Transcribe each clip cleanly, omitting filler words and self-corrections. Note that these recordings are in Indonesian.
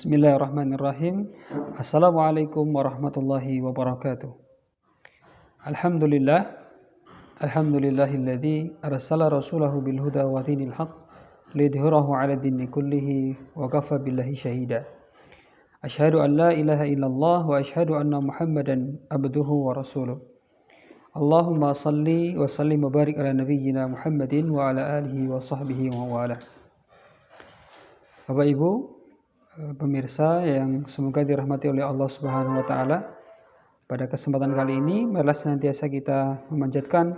Bismillahirrahmanirrahim. Assalamualaikum warahmatullahi wabarakatuh. Alhamdulillahilladzi arsala rasulahu bil huda wa dinil haqq liyudhhirahu 'ala dini kullihi wa kafa billahi syahida. Asyhadu an la ilaha illallah wa asyhadu anna Muhammadan abduhu wa rasuluh. Allahumma salli wa sallim wa barik ala nabiyyina Muhammadin wa ala alihi wa sahbihi wa wala. Bapak Ibu pemirsa yang semoga dirahmati oleh Allah Subhanahu wa taala. Pada kesempatan kali ini marilah senantiasa kita memanjatkan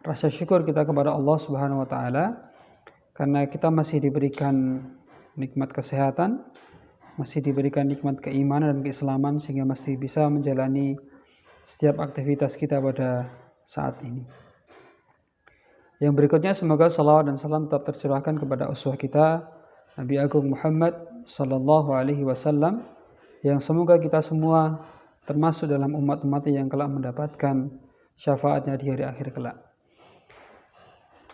rasa syukur kita kepada Allah Subhanahu wa taala karena kita masih diberikan nikmat kesehatan, masih diberikan nikmat keimanan dan keislaman sehingga masih bisa menjalani setiap aktivitas kita pada saat ini. Yang berikutnya semoga salawat dan salam tetap tercurahkan kepada uswah kita Nabi Agung Muhammad sallallahu alaihi wasallam yang semoga kita semua termasuk dalam umat-umat yang kelak mendapatkan syafaatnya di hari akhir kelak.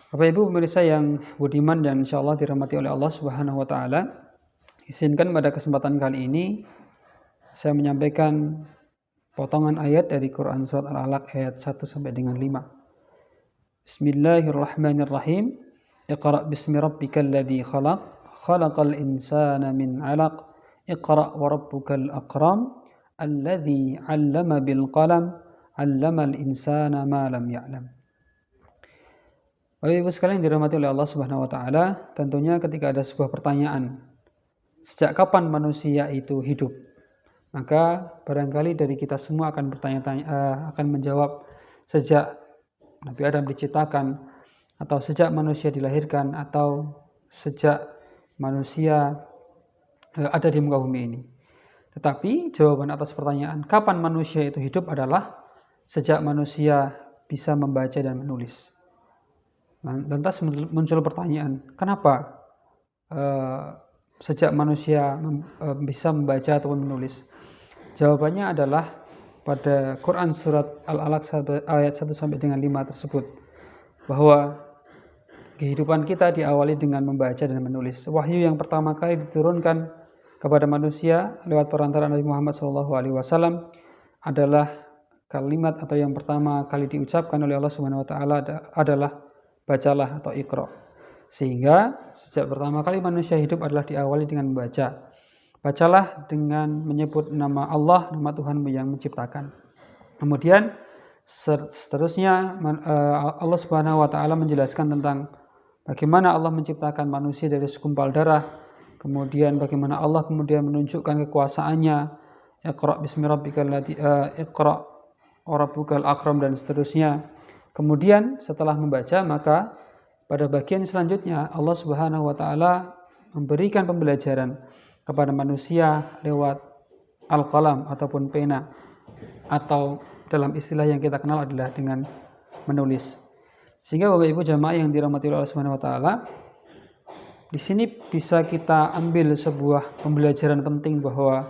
Bapak Ibu pemirsa yang budiman dan insyaallah dirahmati oleh Allah Subhanahu wa taala, izinkan pada kesempatan kali ini saya menyampaikan potongan ayat dari Quran surat Al-Alaq ayat 1 sampai dengan 5. Bismillahirrahmanirrahim. Iqra' bismi rabbikal ladzi khalaq khalaqal insana min 'alaq iqra' wa rabbukal akram alladzi 'allama bil qalam 'allamal insana ma lam ya'lam. Bapak Ibu sekalian dirahmati oleh Allah Subhanahu wa taala, tentunya ketika ada sebuah pertanyaan, sejak kapan manusia itu hidup? Maka barangkali dari kita semua akan akan menjawab sejak Nabi Adam diciptakan, atau sejak manusia dilahirkan, atau sejak manusia ada di muka bumi ini. Tetapi jawaban atas pertanyaan kapan manusia itu hidup adalah sejak manusia bisa membaca dan menulis. Lantas muncul pertanyaan, kenapa sejak manusia bisa membaca ataupun menulis? Jawabannya adalah pada Quran surat Al-Alaq ayat 1 sampai dengan 5 tersebut, bahwa kehidupan kita diawali dengan membaca dan menulis. Wahyu yang pertama kali diturunkan kepada manusia lewat perantaraan Nabi Muhammad SAW adalah kalimat atau yang pertama kali diucapkan oleh Allah Subhanahu wa taala adalah bacalah atau iqra. Sehingga sejak pertama kali manusia hidup adalah diawali dengan membaca. Bacalah dengan menyebut nama Allah, nama Tuhanmu yang menciptakan. Kemudian seterusnya Allah Subhanahu wa taala menjelaskan tentang bagaimana Allah menciptakan manusia dari segumpal darah, kemudian bagaimana Allah kemudian menunjukkan kekuasaannya, Iqra' bismi rabbikal ladzi Iqra' wa rabbukal akram dan seterusnya. Kemudian setelah membaca, maka pada bagian selanjutnya Allah Subhanahu wa taala memberikan pembelajaran kepada manusia lewat al-qalam ataupun pena, atau dalam istilah yang kita kenal adalah dengan menulis. Sehingga Bapak Ibu jamaah yang dirahmati Allah Subhanahu wa taala, di sini bisa kita ambil sebuah pembelajaran penting bahwa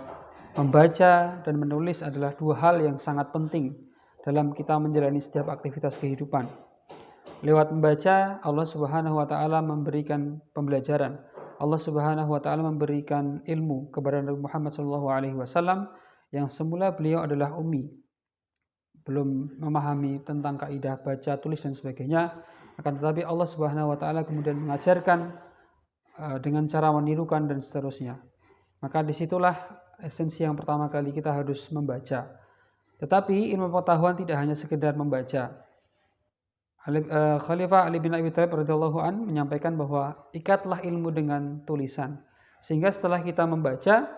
membaca dan menulis adalah dua hal yang sangat penting dalam kita menjalani setiap aktivitas kehidupan. Lewat membaca, Allah Subhanahu wa taala memberikan pembelajaran. Allah Subhanahu wa taala memberikan ilmu kepada Nabi Muhammad SAW yang semula beliau adalah ummi, belum memahami tentang kaidah baca, tulis dan sebagainya. Akan tetapi Allah Subhanahu wa taala kemudian mengajarkan dengan cara menirukan dan seterusnya. Maka disitulah esensi yang pertama kali kita harus membaca. Tetapi ilmu pengetahuan tidak hanya sekedar membaca. Khalifah Ali bin Abi Thalib radhiyallahu an menyampaikan bahwa ikatlah ilmu dengan tulisan. Sehingga setelah kita membaca,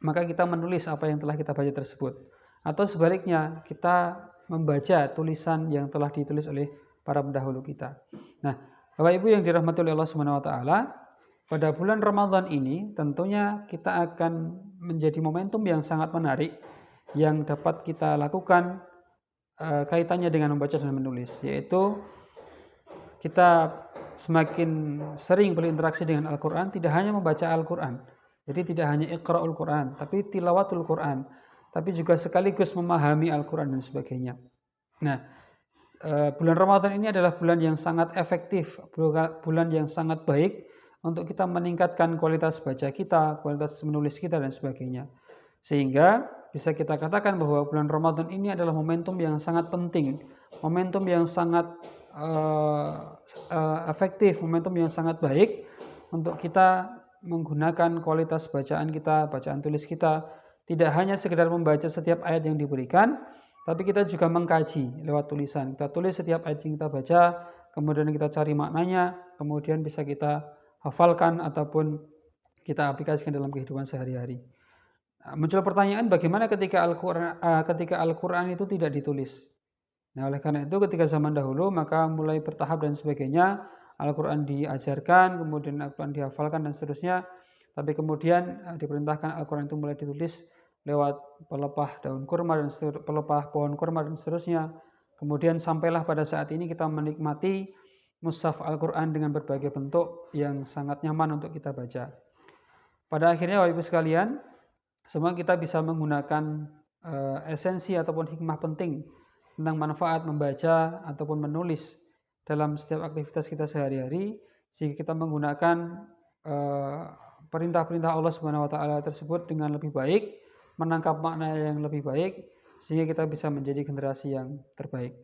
maka kita menulis apa yang telah kita baca tersebut. Atau sebaliknya, kita membaca tulisan yang telah ditulis oleh para pendahulu kita. Nah, Bapak Ibu yang dirahmati oleh Allah Subhanahu wa taala, pada bulan Ramadan ini tentunya kita akan menjadi momentum yang sangat menarik yang dapat kita lakukan kaitannya dengan membaca dan menulis, yaitu kita semakin sering berinteraksi dengan Al-Qur'an, tidak hanya membaca Al-Qur'an. Jadi tidak hanya Iqra'ul Qur'an, tapi tilawatul Qur'an, tapi juga sekaligus memahami Al-Quran dan sebagainya. Nah, bulan Ramadan ini adalah bulan yang sangat efektif, bulan yang sangat baik untuk kita meningkatkan kualitas baca kita, kualitas menulis kita dan sebagainya. Sehingga bisa kita katakan bahwa bulan Ramadan ini adalah momentum yang sangat penting, momentum yang sangat efektif, momentum yang sangat baik untuk kita menggunakan kualitas bacaan kita, bacaan tulis kita, tidak hanya sekedar membaca setiap ayat yang diberikan, tapi kita juga mengkaji lewat tulisan. Kita tulis setiap ayat yang kita baca, kemudian kita cari maknanya, kemudian bisa kita hafalkan ataupun kita aplikasikan dalam kehidupan sehari-hari. Muncul pertanyaan, bagaimana ketika Al-Quran itu tidak ditulis? Nah, oleh karena itu ketika zaman dahulu maka mulai bertahap dan sebagainya, Al-Quran diajarkan, kemudian Al-Quran dihafalkan dan seterusnya. Tapi kemudian diperintahkan Al-Quran itu mulai ditulis lewat pelepah daun kurma dan pelepah pohon kurma dan seterusnya. Kemudian sampailah pada saat ini kita menikmati mushaf Al-Quran dengan berbagai bentuk yang sangat nyaman untuk kita baca. Pada akhirnya Bapak Ibu sekalian, semua kita bisa menggunakan esensi ataupun hikmah penting tentang manfaat membaca ataupun menulis dalam setiap aktivitas kita sehari-hari, sehingga kita menggunakan perintah-perintah Allah Subhanahu wa taala tersebut dengan lebih baik, menangkap makna yang lebih baik, sehingga kita bisa menjadi generasi yang terbaik.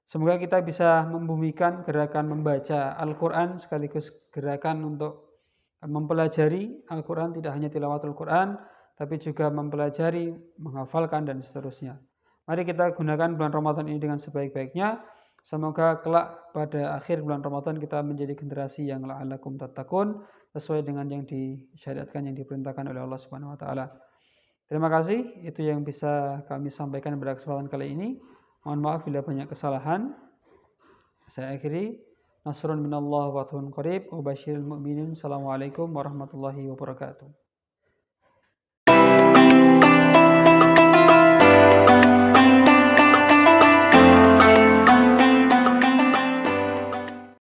Semoga kita bisa membumikan gerakan membaca Al-Quran sekaligus gerakan untuk mempelajari Al-Quran, tidak hanya tilawatul Quran, tapi juga mempelajari, menghafalkan, dan seterusnya. Mari kita gunakan bulan Ramadan ini dengan sebaik-baiknya. Semoga kelak pada akhir bulan Ramadan kita menjadi generasi yang la'allakum tattaqun, sesuai dengan yang disyariatkan, yang diperintahkan oleh Allah Subhanahu wa taala. Terima kasih, itu yang bisa kami sampaikan pada kesempatan kali ini. Mohon maaf bila banyak kesalahan. Saya akhiri. Nasrun minallah wa fathun qarib wa basyiril mu'minin. Assalamualaikum warahmatullahi wabarakatuh.